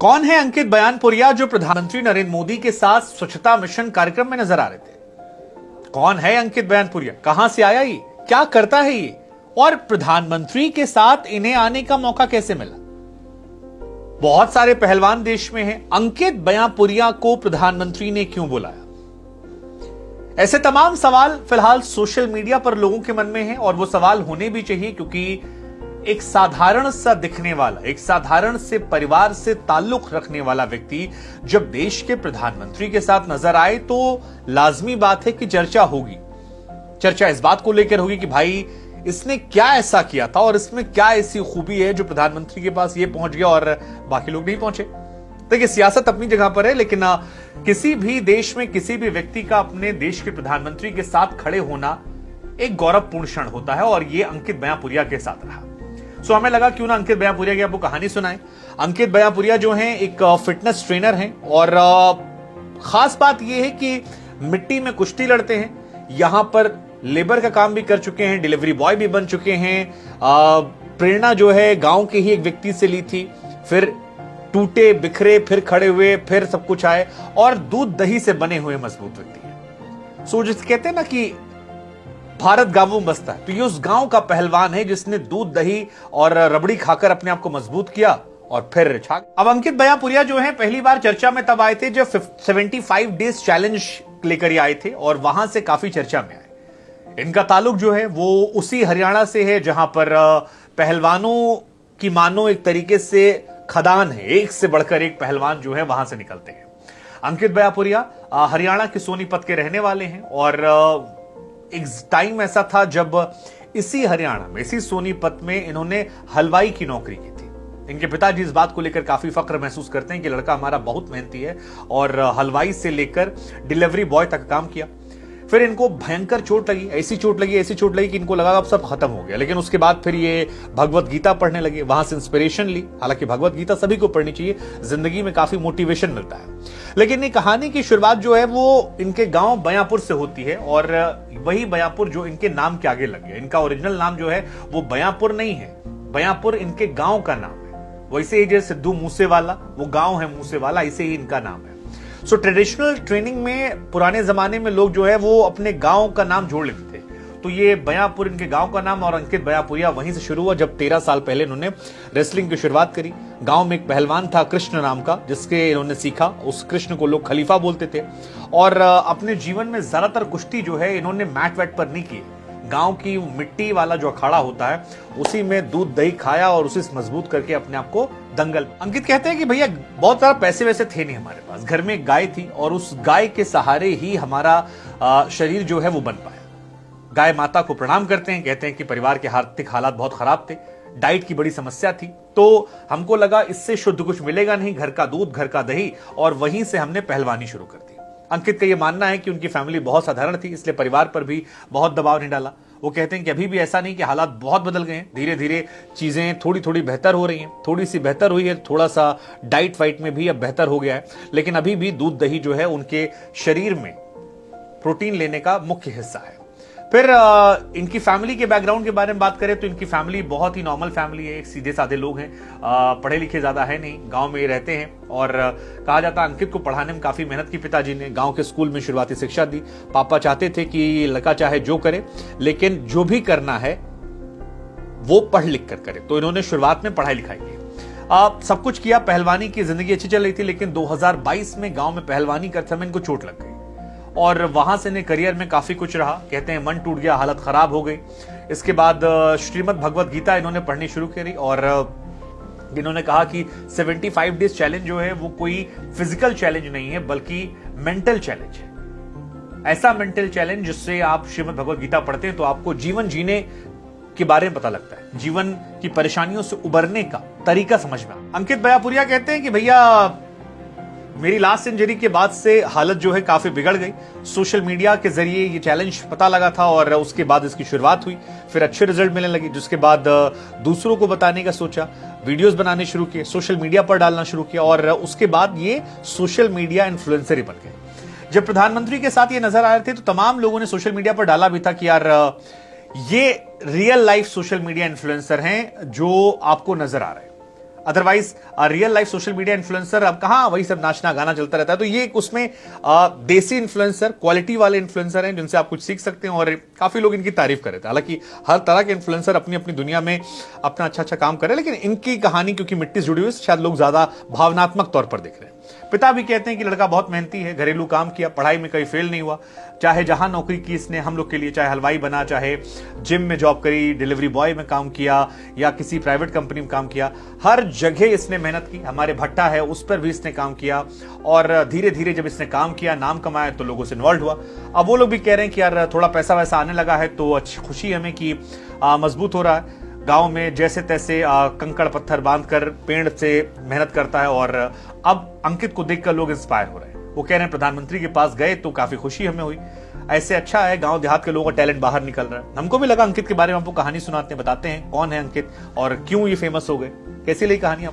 कौन है अंकित बयानपुरिया जो प्रधानमंत्री नरेंद्र मोदी के साथ स्वच्छता मिशन कार्यक्रम में नजर आ रहे थे? कौन है अंकित बयानपुरिया? कहां से आया ये? क्या करता है ये? और प्रधानमंत्री के साथ इन्हें आने का मौका कैसे मिला? बहुत सारे पहलवान देश में हैं। अंकित बयानपुरिया को प्रधानमंत्री ने क्यों बुलाया? ऐसे तमाम सवाल फिलहाल सोशल मीडिया पर लोगों के मन में हैं और वो सवाल होने भी चाहिए, क्योंकि एक साधारण सा दिखने वाला, एक साधारण से परिवार से ताल्लुक रखने वाला व्यक्ति जब देश के प्रधानमंत्री के साथ नजर आए तो लाजमी बात है कि चर्चा होगी। चर्चा इस बात को लेकर होगी कि भाई इसने क्या ऐसा किया था और इसमें क्या ऐसी खूबी है जो प्रधानमंत्री के पास ये पहुंच गया और बाकी लोग नहीं पहुंचे। देखिए, सियासत अपनी जगह पर है, लेकिन किसी भी देश में किसी भी व्यक्ति का अपने देश के प्रधानमंत्री के साथ खड़े होना एक गौरवपूर्ण क्षण होता है और ये अंकित बयानपुरिया के साथ रहा। सो हमें लगा क्यों ना अंकित बयानपुरिया की आपको कहानी सुनाएं। अंकित बयानपुरिया जो हैं एक फिटनेस ट्रेनर हैं और खास बात यह है कि मिट्टी में कुश्ती लड़ते हैं। यहां पर लेबर का काम भी कर चुके हैं, डिलीवरी बॉय भी बन चुके हैं। प्रेरणा जो है गांव के ही एक व्यक्ति से ली थी, फिर टूटे बिखरे, फिर खड़े हुए, फिर सब कुछ आए और दूध दही से बने हुए मजबूत व्यक्ति है। सो जिसे कहते हैं ना कि भारत गांवों में बसता है, तो ये उस गांव का पहलवान है जिसने दूध दही और रबड़ी खाकर अपने आप को मजबूत किया और फिर छा। अब अंकित बयानपुरिया जो है पहली बार चर्चा में तब आए थे जब 75 डेज चैलेंज लेकर आए थे और वहां से काफी चर्चा में आए। इनका ताल्लुक जो है वो उसी हरियाणा से है जहां पर पहलवानों की मानो एक तरीके से खदान है, एक से बढ़कर एक पहलवान जो है वहां से निकलते हैं। अंकित बयानपुरिया हरियाणा के सोनीपत के रहने वाले हैं और एक टाइम ऐसा था जब इसी हरियाणा में, इसी सोनीपत में इन्होंने हलवाई की नौकरी की थी। इनके पिताजी इस बात को लेकर काफी फक्र महसूस करते हैं कि लड़का हमारा बहुत मेहनती है और हलवाई से लेकर डिलीवरी बॉय तक काम किया। फिर इनको भयंकर चोट लगी, ऐसी चोट लगी कि इनको लगा अब सब खत्म हो गया। लेकिन उसके बाद फिर ये भगवत गीता पढ़ने लगे, वहां से इंस्पिरेशन ली। हालांकि भगवत गीता सभी को पढ़नी चाहिए, जिंदगी में काफी मोटिवेशन मिलता है। लेकिन ये कहानी की शुरुआत जो है वो इनके गांव बयानपुर से होती है और वही बयानपुर जो इनके नाम के आगे लग गया। इनका ओरिजिनल नाम जो है वो बयानपुर नहीं है, बयानपुर इनके गांव का नाम है। वैसे ही जैसे सिद्धू मूसेवाला, वो गांव है मूसेवाला, ऐसे ही इनका नाम है। सो ट्रेडिशनल ट्रेनिंग में पुराने जमाने में लोग जो है वो अपने गांव का नाम जोड़ लेते थे। तो ये बयानपुर इनके गांव का नाम और अंकित बयानपुरिया वहीं से शुरू हुआ जब 13 साल पहले इन्होंने रेसलिंग की शुरुआत करी। गांव में एक पहलवान था कृष्ण नाम का, जिसके इन्होंने सीखा। उस कृष्ण को लोग खलीफा बोलते थे और अपने जीवन में ज्यादातर कुश्ती जो है इन्होंने मैट वैट पर नहीं की। गांव की मिट्टी वाला जो अखाड़ा होता है उसी में दूध दही खाया और उसे मजबूत करके अपने आप को दंगल। अंकित कहते हैं कि भैया बहुत सारा पैसे वैसे थे नहीं हमारे पास, घर में एक गाय थी और उस गाय के सहारे ही हमारा शरीर जो है वो बन पाया। गाय माता को प्रणाम करते हैं, कहते हैं कि परिवार के आर्थिक हालात बहुत खराब थे, डाइट की बड़ी समस्या थी, तो हमको लगा इससे शुद्ध कुछ मिलेगा नहीं, घर का दूध, घर का दही, और वहीं से हमने पहलवानी शुरू कर दी। अंकित का यह मानना है कि उनकी फैमिली बहुत साधारण थी, इसलिए परिवार पर भी बहुत दबाव नहीं डाला। वो कहते हैं कि अभी भी ऐसा नहीं कि हालात बहुत बदल गए हैं, धीरे धीरे चीजें थोड़ी थोड़ी बेहतर हो रही हैं, थोड़ी सी बेहतर हुई है, थोड़ा सा डाइट वाइट में भी अब बेहतर हो गया है, लेकिन अभी भी दूध दही जो है उनके शरीर में प्रोटीन लेने का मुख्य हिस्सा है। फिर इनकी फैमिली के बैकग्राउंड के बारे में बात करें तो इनकी फैमिली बहुत ही नॉर्मल फैमिली है, सीधे साधे लोग हैं, पढ़े लिखे ज्यादा है नहीं, गांव में रहते हैं और कहा जाता है अंकित को पढ़ाने में काफी मेहनत की पिताजी ने। गांव के स्कूल में शुरुआती शिक्षा दी। पापा चाहते थे कि लड़का चाहे जो करे, लेकिन जो भी करना है वो पढ़ लिख कर करे, तो इन्होंने शुरुआत में पढ़ाई लिखाई की। सब कुछ किया, पहलवानी की जिंदगी अच्छी चल रही थी, लेकिन 2022 में गांव में पहलवानी करते समय इनको चोट लग गई और वहां से ने करियर में काफी कुछ रहा। कहते हैं मन टूट गया, हालत खराब हो गई। इसके बाद श्रीमद् भगवत गीता इन्होंने पढ़नी शुरू करी और इन्होंने कहा कि 75 डेज चैलेंज जो है वो कोई फिजिकल चैलेंज नहीं है, बल्कि मेंटल चैलेंज है। ऐसा मेंटल चैलेंज जिससे आप श्रीमद् भगवत गीता पढ़ते हैं तो आपको जीवन जीने के बारे में पता लगता है, जीवन की परेशानियों से उबरने का तरीका समझ में। अंकित बयानपुरिया कहते हैं कि भैया मेरी लास्ट इंजरी के बाद से हालत जो है काफी बिगड़ गई। सोशल मीडिया के जरिए ये चैलेंज पता लगा था और उसके बाद इसकी शुरुआत हुई, फिर अच्छे रिजल्ट मिलने लगे, जिसके बाद दूसरों को बताने का सोचा, वीडियोस बनाने शुरू किए, सोशल मीडिया पर डालना शुरू किया और उसके बाद ये सोशल मीडिया इन्फ्लुएंसर ही बन गए। जब प्रधानमंत्री के साथ ये नजर आ रहे थे तो तमाम लोगों ने सोशल मीडिया पर डाला भी था कि यार ये real life social media influencer हैं जो आपको नजर आ रहे हैं। Otherwise real life social media influencer अब कहां, वही सब नाचना गाना चलता रहता है। तो ये उसमें देसी इन्फ्लुएंसर, क्वालिटी वाले इन्फ्लुएंसर हैं जिनसे आप कुछ सीख सकते हैं और काफी लोग इनकी तारीफ कर रहे थे। हालांकि हर तरह के इन्फ्लुएंसर अपनी अपनी दुनिया में अपना अच्छा अच्छा काम कर रहे हैं, लेकिन इनकी कहानी क्योंकि मिट्टी से जुड़ी हुई, शायद लोग ज्यादा भावनात्मक तौर पर देख रहे हैं। पिता भी कहते हैं कि लड़का बहुत मेहनती है, घरेलू काम किया, पढ़ाई में कहीं फेल नहीं हुआ, चाहे जहां नौकरी की इसने हम लोग के लिए, चाहे हलवाई बना, चाहे जिम में जॉब करी, डिलीवरी बॉय में काम किया या किसी प्राइवेट कंपनी में काम किया, हर जगह इसने मेहनत की। हमारे भट्टा है उस पर भी इसने काम किया और धीरे धीरे जब इसने काम किया, नाम कमाया, तो लोगों से इन्वॉल्व हुआ। अब वो लोग भी कह रहे हैं कि यार थोड़ा पैसा वैसा आने लगा है तो अच्छी खुशी हमें कि मजबूत हो रहा है। गांव में जैसे तैसे कंकड़ पत्थर बांधकर पेड़ से मेहनत करता है और अब अंकित को देखकर लोग इंस्पायर हो रहे हैं। वो कह रहे हैं प्रधानमंत्री के पास गए तो काफी खुशी हमें हुई, ऐसे अच्छा है, गांव देहात के लोगों का टैलेंट बाहर निकल रहा है। हमको भी लगा अंकित के बारे में आपको कहानी सुनाते हैं, बताते हैं कौन है अंकित और क्यों ये फेमस हो गए। कैसी लगी कहानी आपको?